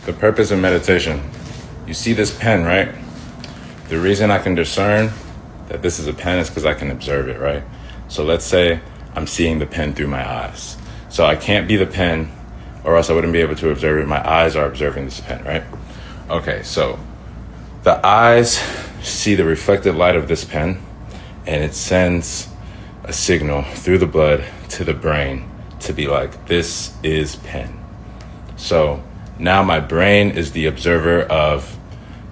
The purpose of meditation. You see this pen, right? The reason I can discern that this is a pen is because I can observe it, right? So let's say I'm seeing the pen through my eyes. So I can't be the pen, or else I wouldn't be able to observe it. My eyes are observing this pen, right? Okay, so the eyes see the reflected light of this pen, and it sends a signal through the blood to the brain to be like, this is pen. So now my brain is the observer of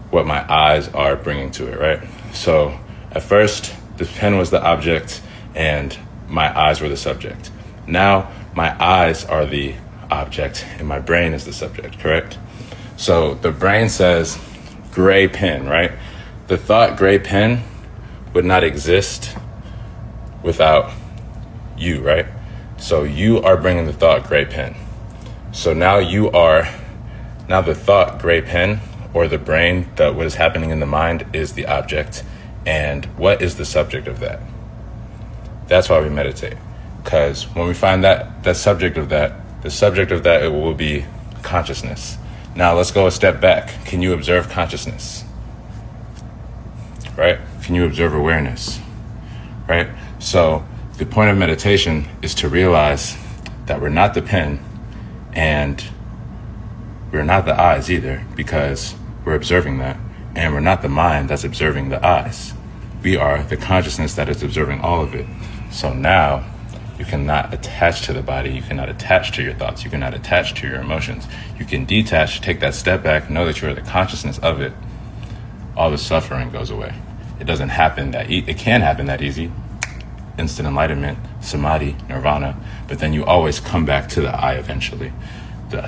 what my eyes are bringing to it, right? So at first, the pen was the object and my eyes were the subject. Now my eyes are the object and my brain is the subject, correct? So the brain says gray pen, right? The thought gray pen would not exist without you, right? So you are bringing the thought gray pen. So now the thought gray pen, or the brain, that what is happening in the mind is the object. And what is the subject of that? That's why we meditate. Because when we find the subject of that, it will be consciousness. Now let's go a step back. Can you observe consciousness? Right? Can you observe awareness? Right? So the point of meditation is to realize that we're not the pen and we're not the eyes either, because we're observing that. And we're not the mind that's observing the eyes. We are the consciousness that is observing all of it. So now you cannot attach to the body. You cannot attach to your thoughts. You cannot attach to your emotions. You can detach, take that step back, know that you are the consciousness of it. All the suffering goes away. It doesn't happen it can happen that easy. Instant enlightenment, samadhi, nirvana. But then you always come back to the I eventually. The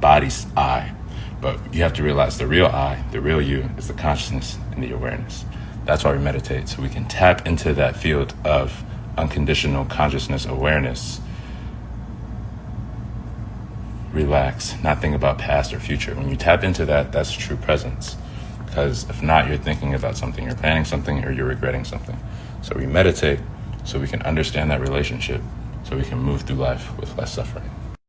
body's I. But you have to realize the real I, the real you, is the consciousness and the awareness. That's why we meditate, so we can tap into that field of unconditional consciousness awareness. Relax, not think about past or future. When you tap into that, that's true presence. Because if not, you're thinking about something, you're planning something, or you're regretting something. So we meditate so we can understand that relationship, so we can move through life with less suffering.